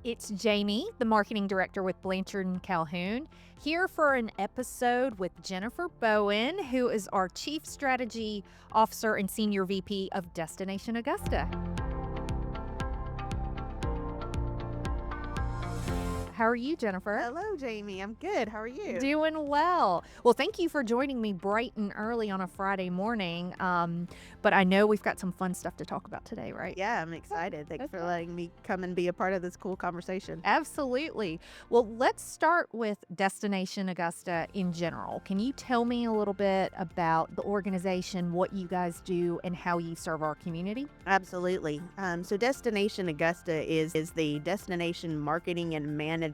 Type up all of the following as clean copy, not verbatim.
It's Jamie, the marketing director with Blanchard and Calhoun, here for an episode with Jennifer Bowen, who is our Chief Strategy Officer and Senior VP of Destination Augusta. How are you, Jennifer? Hello, Jamie. I'm good. How are you? Doing well. Well, thank you for joining me bright and early on a Friday morning. But I know we've got some fun stuff to talk about today, right? Yeah, I'm excited. Thanks for Okay. letting me come and be a part of this cool conversation. Absolutely. Well, let's start with Destination Augusta in general. Can you tell me a little bit about the organization, what you guys do, and how you serve our community? Absolutely. So Destination Augusta is the destination marketing and management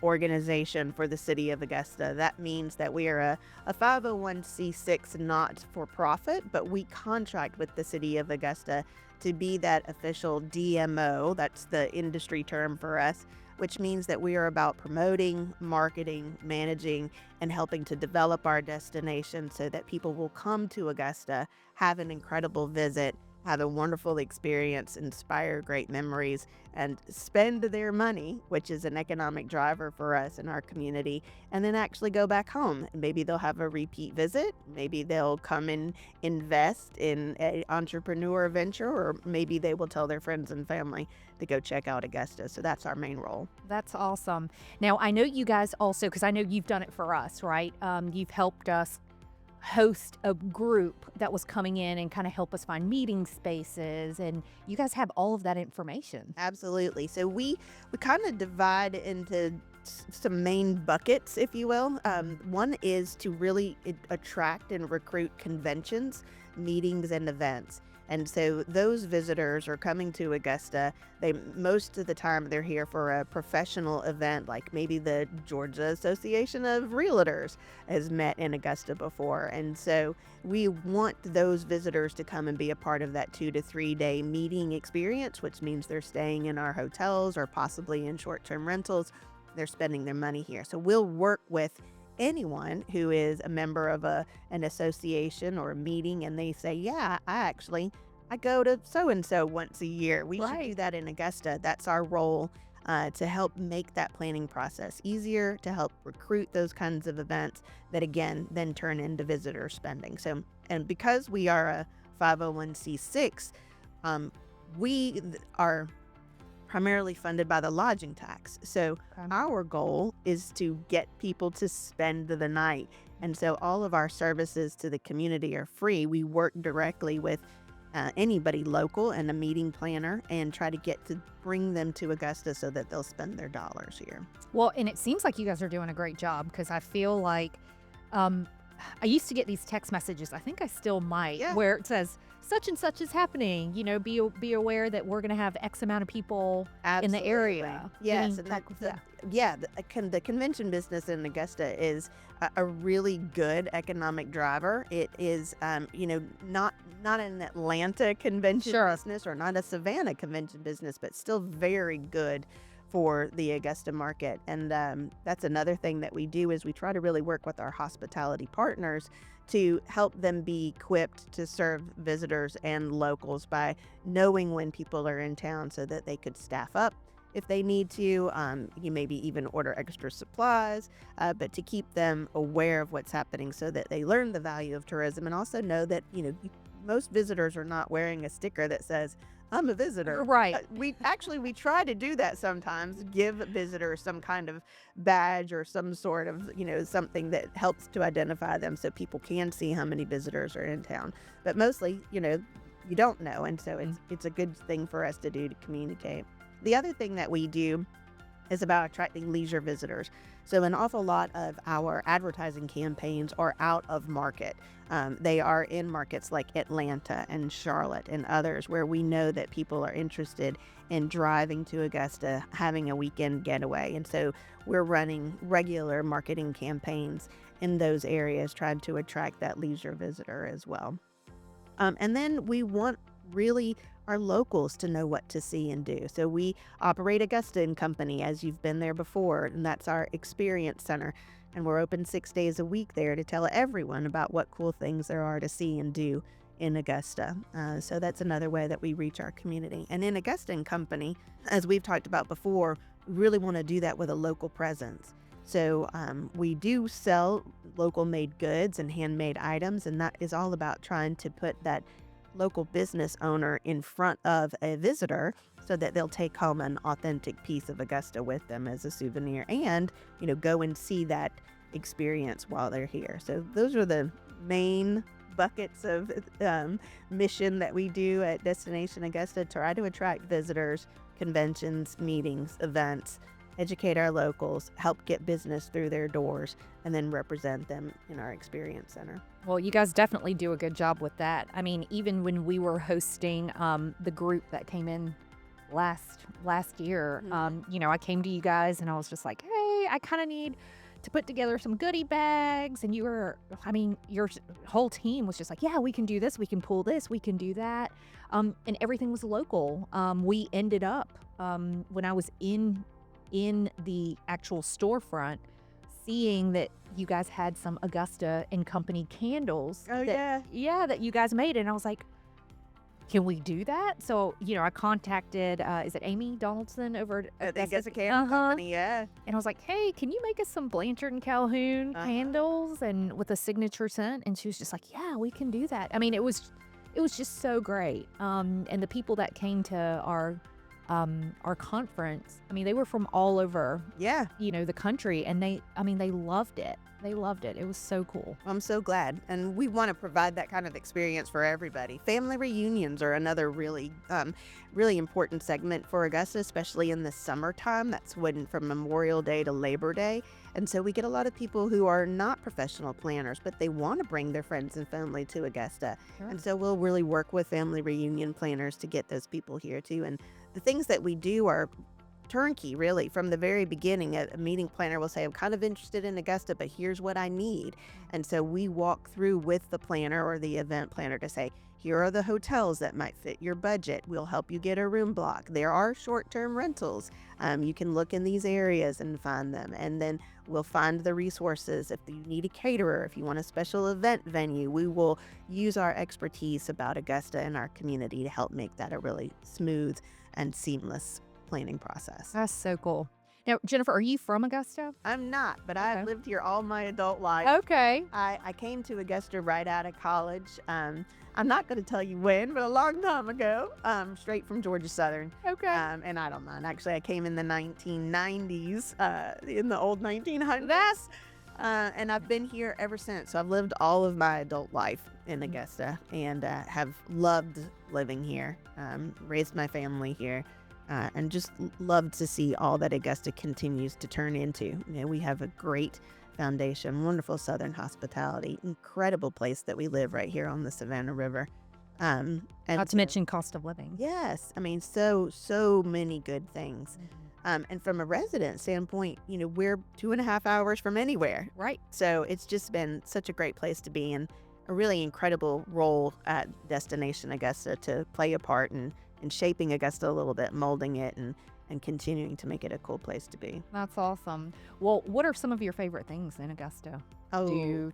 organization for the city of Augusta. That means that we are a 501c6 not for profit, but we contract with the city of Augusta to be that official DMO. That's the industry term for us, which means that we are about promoting, marketing, managing, and helping to develop our destination so that people will come to Augusta, have an incredible visit, have a wonderful experience, inspire great memories, and spend their money, which is an economic driver for us in our community, and then actually go back home. And maybe they'll have a repeat visit. Maybe they'll come and invest in an entrepreneur venture, or maybe they will tell their friends and family to go check out Augusta. So that's our main role. That's awesome. Now, I know you guys also, because I know you've done it for us, right? You've helped us host a group that was coming in and kind of help us find meeting spaces, and you guys have all of that information. Absolutely. So we kind of divide into some main buckets, if you will. One is to really attract and recruit conventions, meetings, and events. And so those visitors are coming to Augusta. Most of the time they're here for a professional event, like maybe the Georgia Association of Realtors has met in Augusta before. And so we want those visitors to come and be a part of that 2 to 3 day meeting experience, which means they're staying in our hotels or possibly in short-term rentals. They're spending their money here. So we'll work with anyone who is a member of an association or a meeting, and they say, yeah, I go to so-and-so once a year. We should do that in Augusta. That's our role, to help make that planning process easier, to help recruit those kinds of events that, again, then turn into visitor spending. So, and because we are a 501c6, we are primarily funded by the lodging tax. So our goal is to get people to spend the night. And so all of our services to the community are free. We work directly with anybody local and a meeting planner and try to get to bring them to Augusta so that they'll spend their dollars here. Well, and it seems like you guys are doing a great job, because I feel like I used to get these text messages, I think I still might, where it says, such and such is happening, be aware that we're going to have X amount of people in the area. Yes. The convention business in Augusta is a really good economic driver. It is, not an Atlanta convention business or not a Savannah convention business, but still very good for the Augusta market. And that's another thing that we do, is we try to really work with our hospitality partners to help them be equipped to serve visitors and locals by knowing when people are in town so that they could staff up if they need to. You maybe even order extra supplies, but to keep them aware of what's happening so that they learn the value of tourism, and also know that, most visitors are not wearing a sticker that says, I'm a visitor. Right. We try to do that sometimes, give visitors some kind of badge or some sort of, something that helps to identify them so people can see how many visitors are in town. But mostly, you don't know. And so it's a good thing for us to do to communicate. The other thing that we do is about attracting leisure visitors. So an awful lot of our advertising campaigns are out of market. They are in markets like Atlanta and Charlotte and others, where we know that people are interested in driving to Augusta, having a weekend getaway. And so we're running regular marketing campaigns in those areas, trying to attract that leisure visitor as well. And then we want really our locals to know what to see and do. So we operate Augusta and Company, as you've been there before, and that's our experience center. And we're open 6 days a week there to tell everyone about what cool things there are to see and do in Augusta. So that's another way that we reach our community. And in Augusta and Company, as we've talked about before, we really want to do that with a local presence. So we do sell local made goods and handmade items, and that is all about trying to put that local business owner in front of a visitor so that they'll take home an authentic piece of Augusta with them as a souvenir and, go and see that experience while they're here. So those are the main buckets of mission that we do at Destination Augusta. Try to attract visitors, conventions, meetings, events, educate our locals, help get business through their doors, and then represent them in our experience center. Well, you guys definitely do a good job with that. I mean, even when we were hosting the group that came in last year, I came to you guys and I was just like, hey, I kind of need to put together some goodie bags. And your whole team was just like, yeah, we can do this. We can pull this. We can do that. And everything was local. We ended up, when I was in the actual storefront, seeing that you guys had some Augusta and Company candles. Oh, that you guys made. And I was like, can we do that? So, I contacted, is it Amy Donaldson over at the Augusta Candle Company, yeah. And I was like, hey, can you make us some Blanchard and Calhoun candles and with a signature scent? And she was just like, yeah, we can do that. I mean, it was just so great. And the people that came to our conference, I mean, they were from all over, the country, and they loved it. They loved it. It was so cool. I'm so glad. And we want to provide that kind of experience for everybody. Family reunions are another really, really important segment for Augusta, especially in the summertime. That's when from Memorial Day to Labor Day. And so we get a lot of people who are not professional planners, but they want to bring their friends and family to Augusta. Sure. And so we'll really work with family reunion planners to get those people here too. And the things that we do are turnkey, really. From the very beginning, a meeting planner will say, I'm kind of interested in Augusta, but here's what I need. And so we walk through with the planner or the event planner to say, here are the hotels that might fit your budget. We'll help you get a room block. There are short-term rentals. You can look in these areas and find them. And then we'll find the resources. If you need a caterer, if you want a special event venue, we will use our expertise about Augusta and our community to help make that a really smooth and seamless planning process. That's so cool. Now, Jennifer, are you from Augusta? I'm not, but I've lived here all my adult life. Okay. I came to Augusta right out of college. I'm not going to tell you when, but a long time ago, straight from Georgia Southern. Okay. And I don't mind. Actually, I came in the 1990s, in the old 1900s. And I've been here ever since. So I've lived all of my adult life in Augusta and have loved living here, raised my family here. And just love to see all that Augusta continues to turn into. We have a great foundation, wonderful Southern hospitality, incredible place that we live right here on the Savannah River. And not to mention cost of living. Yes. I mean, so many good things. And from a resident standpoint, we're 2.5 hours from anywhere. Right. So it's just been such a great place to be and a really incredible role at Destination Augusta to play a part in shaping Augusta a little bit, molding it and continuing to make it a cool place to be. That's awesome. Well, what are some of your favorite things in Augusta? To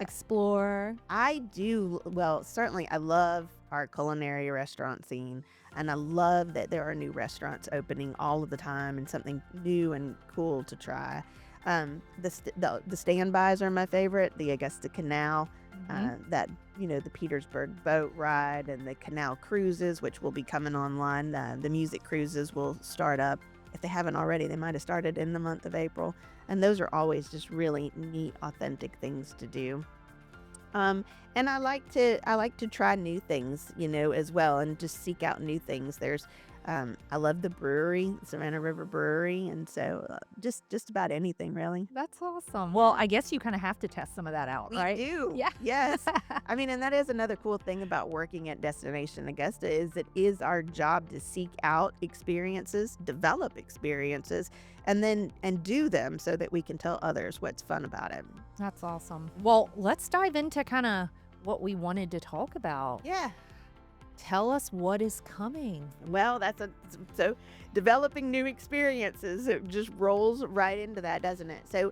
explore? I do. Well, certainly I love our culinary restaurant scene, and I love that there are new restaurants opening all of the time and something new and cool to try. The standbys are my favorite. The Augusta Canal, the Petersburg boat ride and the canal cruises, which will be coming online. The music cruises will start up. If they haven't already, they might have started in the month of April. And those are always just really neat, authentic things to do. And I like to try new things, as well, and just seek out new things. I love the brewery, Savannah River Brewery, and so just about anything, really. That's awesome. Well, I guess you kind of have to test some of that out, right? We do. Yeah. Yes. I mean, and that is another cool thing about working at Destination Augusta is it is our job to seek out experiences, develop experiences, and do them so that we can tell others what's fun about it. That's awesome. Well, let's dive into kind of what we wanted to talk about. Yeah. Tell us what is coming. Well, so developing new experiences. It just rolls right into that, doesn't it? So,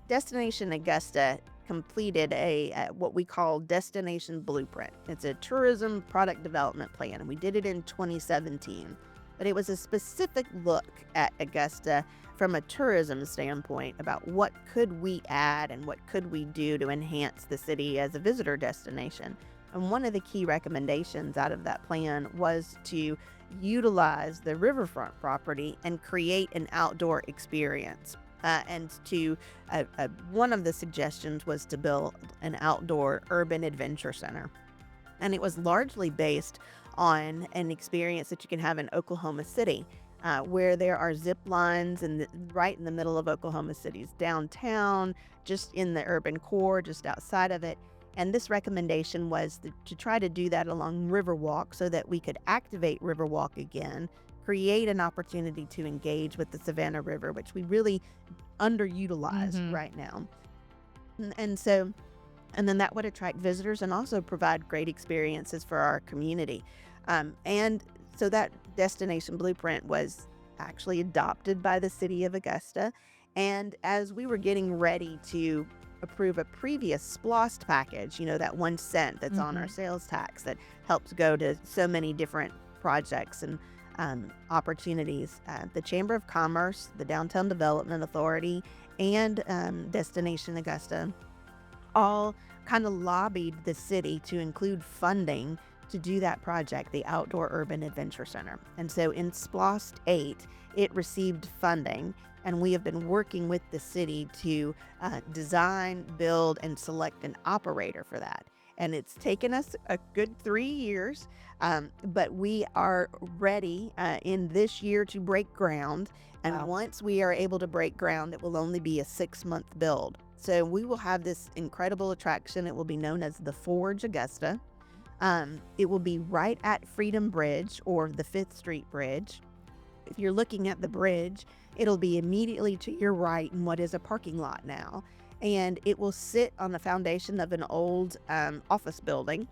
Destination Augusta completed a what we call destination blueprint. It's a tourism product development plan, and we did it in 2017. But it was a specific look at Augusta from a tourism standpoint about what could we add and what could we do to enhance the city as a visitor destination. And one of the key recommendations out of that plan was to utilize the riverfront property and create an outdoor experience. One of the suggestions was to build an outdoor urban adventure center. And it was largely based on an experience that you can have in Oklahoma City, where there are zip lines right in the middle of Oklahoma City's downtown, just in the urban core, just outside of it. And this recommendation was to try to do that along Riverwalk so that we could activate Riverwalk again, create an opportunity to engage with the Savannah River, which we really underutilize right now. And then that would attract visitors and also provide great experiences for our community. And so that destination blueprint was actually adopted by the city of Augusta. And as we were getting ready to approve a previous SPLOST package, that 1 cent that's on our sales tax that helps go to so many different projects and opportunities, the Chamber of Commerce, the Downtown Development Authority, and Destination Augusta all kind of lobbied the city to include funding to do that project, the Outdoor Urban Adventure Center. And so in SPLOST 8, it received funding, and we have been working with the city to design, build, and select an operator for that. And it's taken us a good 3 years, but we are ready in this year to break ground. And once we are able to break ground, it will only be a 6-month build. So we will have this incredible attraction. It will be known as the Forge Augusta. It will be right at Freedom Bridge, or the 5th Street Bridge. If you're looking at the bridge, it'll be immediately to your right in what is a parking lot now. And it will sit on the foundation of an old office building,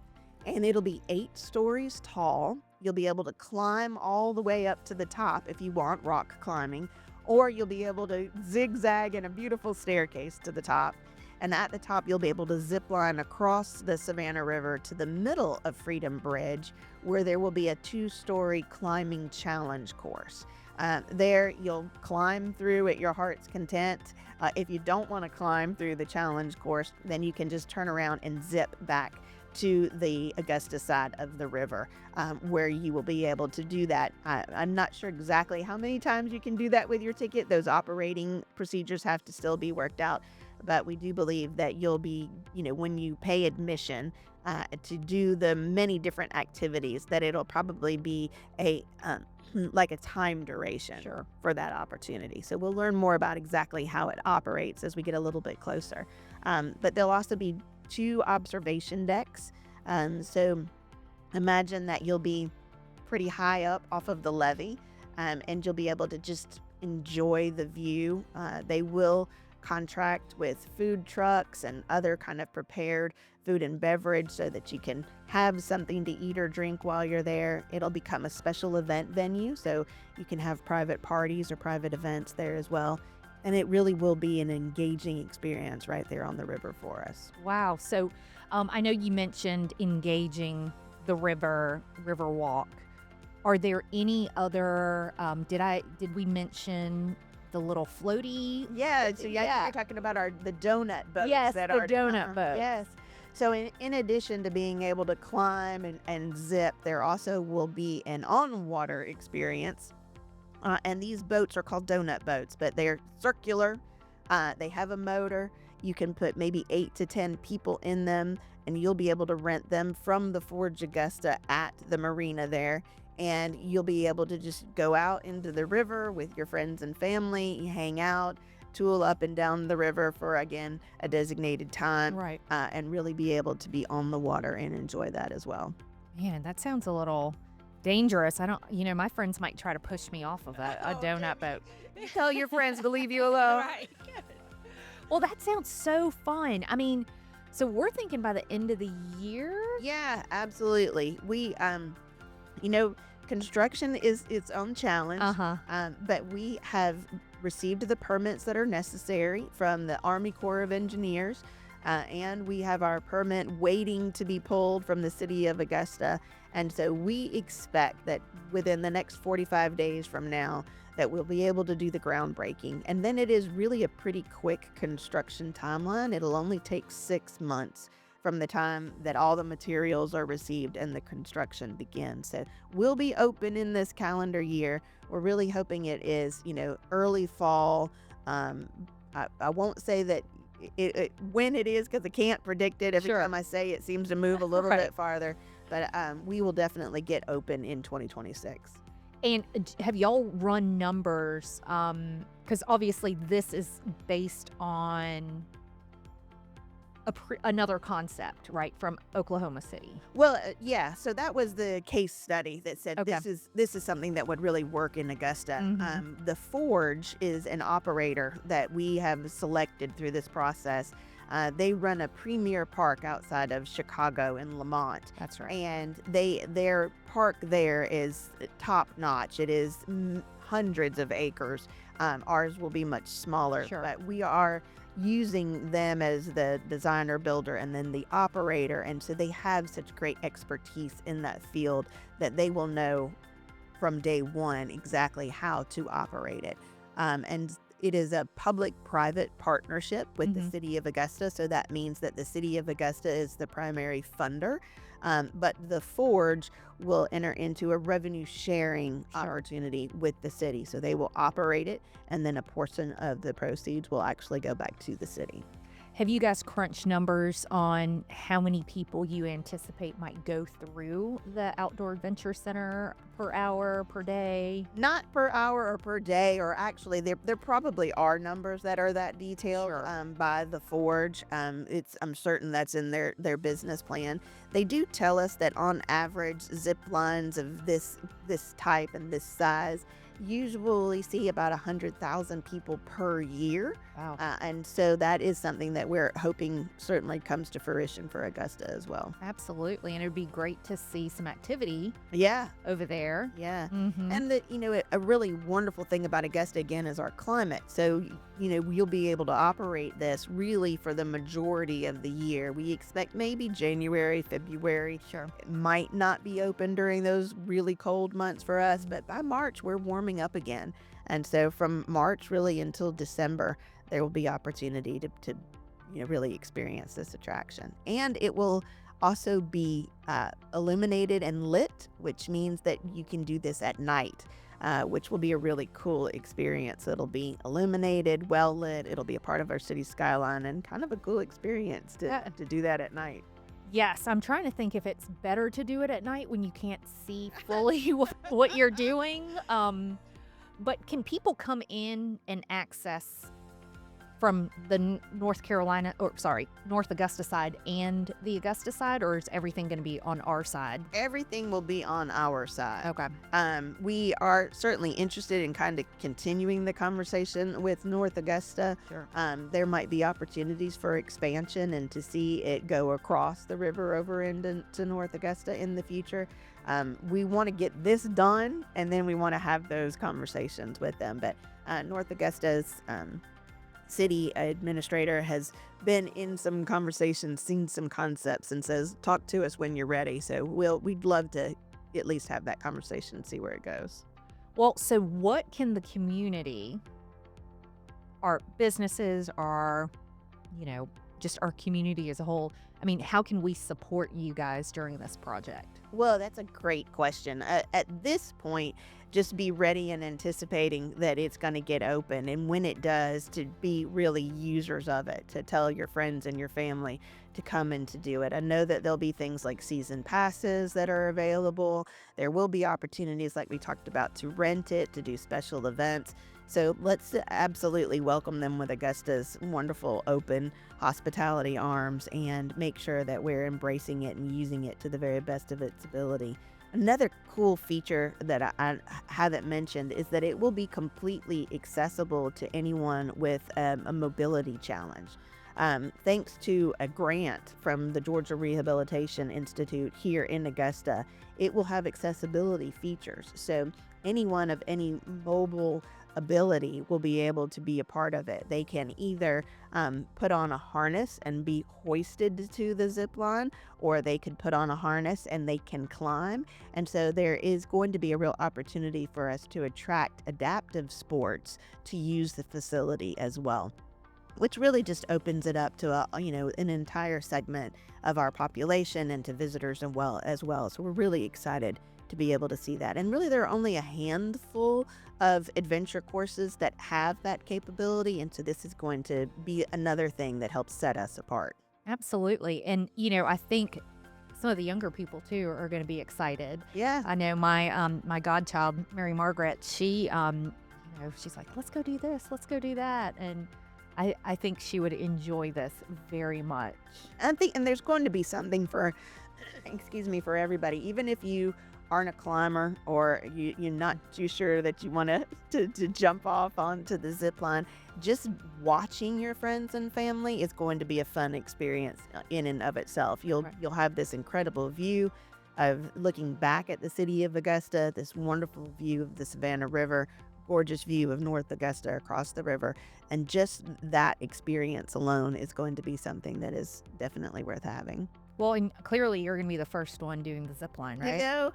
and it'll be 8 stories tall. You'll be able to climb all the way up to the top if you want rock climbing, or you'll be able to zigzag in a beautiful staircase to the top. And at the top, you'll be able to zip line across the Savannah River to the middle of Freedom Bridge, where there will be a 2-story climbing challenge course. There, you'll climb through at your heart's content. If you don't want to climb through the challenge course, then you can just turn around and zip back to the Augusta side of the river, where you will be able to do that. I'm not sure exactly how many times you can do that with your ticket. Those operating procedures have to still be worked out. But we do believe that you'll be, when you pay admission to do the many different activities, that it'll probably be like a time duration for that opportunity. So we'll learn more about exactly how it operates as we get a little bit closer. But there'll also be 2 observation decks. So imagine that you'll be pretty high up off of the levee, and you'll be able to just enjoy the view. They will contract with food trucks and other kind of prepared food and beverage so that you can have something to eat or drink while you're there. It'll become a special event venue, so you can have private parties or private events there as well. And it really will be an engaging experience right there on the river for us. Wow. So I know you mentioned engaging the Riverwalk. Are there any other, did we mention the little floaty? Yeah, so you're talking about the donut boats. Yes, the donut boats. Yes. So in addition to being able to climb and zip, there also will be an on-water experience. And these boats are called donut boats, but they're circular. They have a motor. You can put maybe 8 to 10 people in them, and you'll be able to rent them from the Forge Augusta at the marina there. And you'll be able to just go out into the river with your friends and family, hang out, tool up and down the river for, again, a designated time. Right. And really be able to be on the water and enjoy that as well. Man, that sounds a little dangerous. I don't, my friends might try to push me off of a donut boat. Tell your friends to leave you alone. Right. Well, that sounds so fun. I mean, so we're thinking by the end of the year? Yeah, absolutely. We, construction is its own challenge. But we have received the permits that are necessary from the Army Corps of Engineers. and we have our permit waiting to be pulled from the city of Augusta. And so we expect that within the next 45 days from now, that we'll be able to do the groundbreaking. And then it is really a pretty quick construction timeline. It'll only take 6 months from the time that all the materials are received and the construction begins. So we'll be open in this calendar year. We're really hoping it is, early fall. I won't say that when it is, because I can't predict it. Every Sure. time I say it seems to move a little Right. bit farther. But we will definitely get open in 2026. And have y'all run numbers? Because obviously this is based on another concept, right, from Oklahoma City. Well, yeah. So that was the case study that said Okay. this is something that would really work in Augusta. Mhm. The Forge is an operator that we have selected through this process. They run a premier park outside of Chicago in Lamont. That's right. And their park there is top notch. It is hundreds of acres. Ours will be much smaller, Sure. but we are using them as the designer, builder, and then the operator. And so they have such great expertise in that field that they will know from day one exactly how to operate it. And it is a public-private partnership with the Mhm. city of Augusta. So that means that the city of Augusta is the primary funder. But the Forge will enter into a revenue sharing opportunity with the city. So they will operate it, and then a portion of the proceeds will actually go back to the city. Have you guys crunched numbers on how many people you anticipate might go through the Outdoor Adventure Center per hour, per day? Not per hour or per day, or actually there probably are numbers that are that detailed Sure. by the Forge. I'm certain that's in their business plan. They do tell us that on average zip lines of this type and this size usually see about 100,000 people per year. Wow. And so that is something that we're hoping certainly comes to fruition for Augusta as well. Absolutely. And it would be great to see some activity Yeah, over there. yeah. Mm-hmm. And a really wonderful thing about Augusta again is our climate. So, you'll be able to operate this really for the majority of the year. We expect maybe January, February. Sure. It might not be open during those really cold months for us, but by March we're warming up again. And so from March really until December, there will be opportunity to really experience this attraction. And it will also be illuminated and lit, which means that you can do this at night, which will be a really cool experience. It'll be illuminated, well lit. It'll be a part of our city skyline, and kind of a cool experience to do that at night. Yes, I'm trying to think if it's better to do it at night when you can't see fully what you're doing. But can people come in and access from the North Augusta side and the Augusta side, or is everything going to be on our side? Everything will be on our side. Okay. We are certainly interested in kind of continuing the conversation with North Augusta. Sure. There might be opportunities for expansion and to see it go across the river over into North Augusta in the future. We want to get this done, and then we want to have those conversations with them. But North Augusta's city administrator has been in some conversations, seen some concepts, and says, talk to us when you're ready. So we'd love to at least have that conversation and see where it goes. Well, so what can the community, our businesses, just our community as a whole, how can we support you guys during this project? Well, that's a great question. At this point, just be ready and anticipating that it's going to get open. And when it does, to be really users of it, to tell your friends and your family to come and to do it. I know that there'll be things like season passes that are available. There will be opportunities, like we talked about, to rent it, to do special events. So let's absolutely welcome them with Augusta's wonderful open hospitality arms and make sure that we're embracing it and using it to the very best of its ability. Another cool feature that I haven't mentioned is that it will be completely accessible to anyone with a mobility challenge. Thanks to a grant from the Georgia Rehabilitation Institute here in Augusta, it will have accessibility features. So anyone of any mobile ability will be able to be a part of it. They can either put on a harness and be hoisted to the zip line, or they could put on a harness and they can climb. And so there is going to be a real opportunity for us to attract adaptive sports to use the facility as well, which really just opens it up to an entire segment of our population and to visitors as well. So we're really excited to be able to see that. And really, there are only a handful of adventure courses that have that capability, and so this is going to be another thing that helps set us apart. Absolutely. And, I think some of the younger people too are going to be excited. Yeah. I know my godchild, Mary Margaret, she, she's like, let's go do this, let's go do that. And I think she would enjoy this very much. And there's going to be something for, excuse me, for everybody, even if you aren't a climber or you're not too sure that you want to jump off onto the zip line. Just watching your friends and family is going to be a fun experience in and of itself. You'll have this incredible view of looking back at the city of Augusta, this wonderful view of the Savannah River, gorgeous view of North Augusta across the river, and just that experience alone is going to be something that is definitely worth having. Well, and clearly you're going to be the first one doing the zip line, right?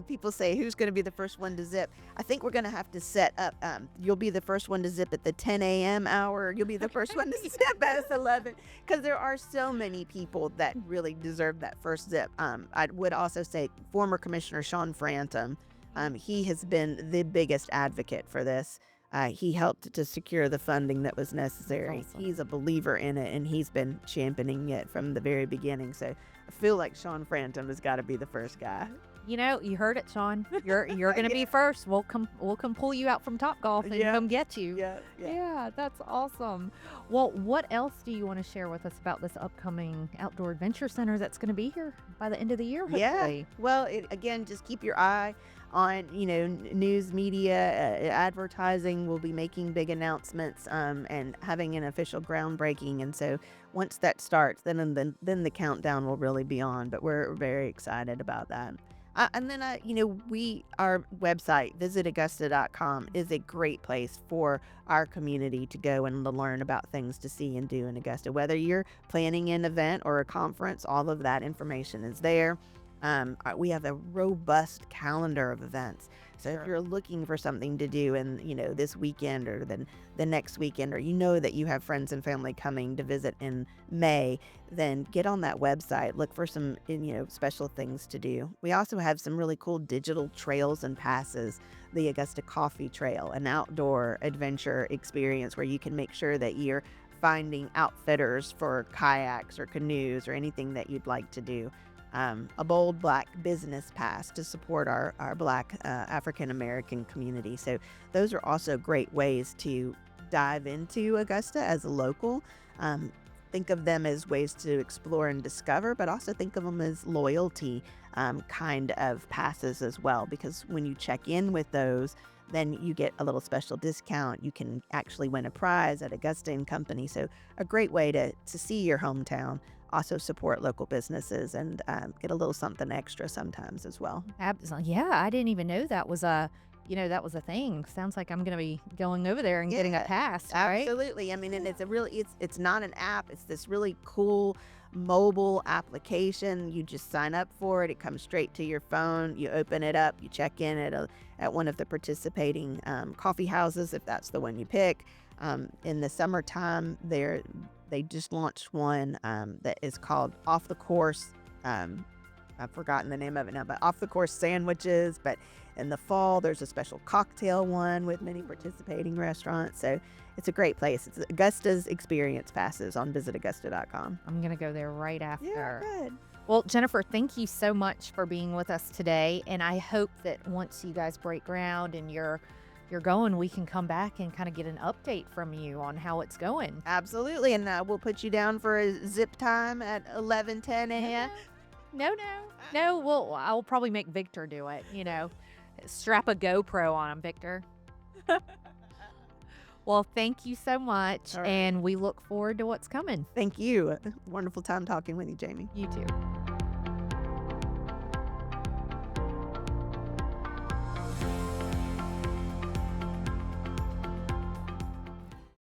People say, who's going to be the first one to zip? I think we're going to have to set up. You'll be the first one to zip at the 10 a.m. hour. You'll be the first one to zip at 11, because there are so many people that really deserve that first zip. I would also say former Commissioner Sean Frantum. He has been the biggest advocate for this. He helped to secure the funding that was necessary. Awesome. He's a believer in it, and he's been championing it from the very beginning. So I feel like Sean Frantum has got to be the first guy. You heard it, Sean. You're going to be first. We'll come pull you out from Topgolf and come get you. Yeah, that's awesome. Well, what else do you want to share with us about this upcoming outdoor adventure center that's going to be here by the end of the year? Hopefully? Well, again, just keep your eye on news media, advertising. We'll be making big announcements and having an official groundbreaking, and so once that starts, then the countdown will really be on. But we're very excited about that. And then our website, visitaugusta.com, is a great place for our community to go and to learn about things to see and do in Augusta. Whether you're planning an event or a conference, all of that information is there. We have a robust calendar of events. So if you're looking for something to do in, this weekend or then the next weekend, or that you have friends and family coming to visit in May, then get on that website, look for some, special things to do. We also have some really cool digital trails and passes. The Augusta Coffee Trail, an outdoor adventure experience where you can make sure that you're finding outfitters for kayaks or canoes or anything that you'd like to do. A bold Black business pass to support our Black African American community. So those are also great ways to dive into Augusta as a local. Think of them as ways to explore and discover, but also think of them as loyalty kind of passes as well, because when you check in with those, then you get a little special discount. You can actually win a prize at Augusta and Company. So a great way to see your hometown, also support local businesses, and get a little something extra sometimes as well. Absolutely. Yeah, I didn't even know that was a thing. Sounds like I'm going to be going over there and getting a pass, right? Absolutely. I mean, and it's not an app. It's this really cool mobile application. You just sign up for it. It comes straight to your phone. You open it up. You check in at one of the participating coffee houses, if that's the one you pick. In the summertime, they just launched one that is called Off the Course. I've forgotten the name of it now, but Off the Course sandwiches. But in the fall, there's a special cocktail one with many participating restaurants. So it's a great place. It's Augusta's Experience Passes on visitaugusta.com. I'm going to go there right after. Yeah, good. Well, Jennifer, thank you so much for being with us today. And I hope that once you guys break ground and you're going, we can come back and kind of get an update from you on how it's going. Absolutely. And we'll put you down for a zip time at 11:10 a.m. No. I'll probably make Victor do it, strap a GoPro on him, Victor. Well, thank you so much. All right. And we look forward to what's coming. Thank you. Wonderful time talking with you, Jamie. You too.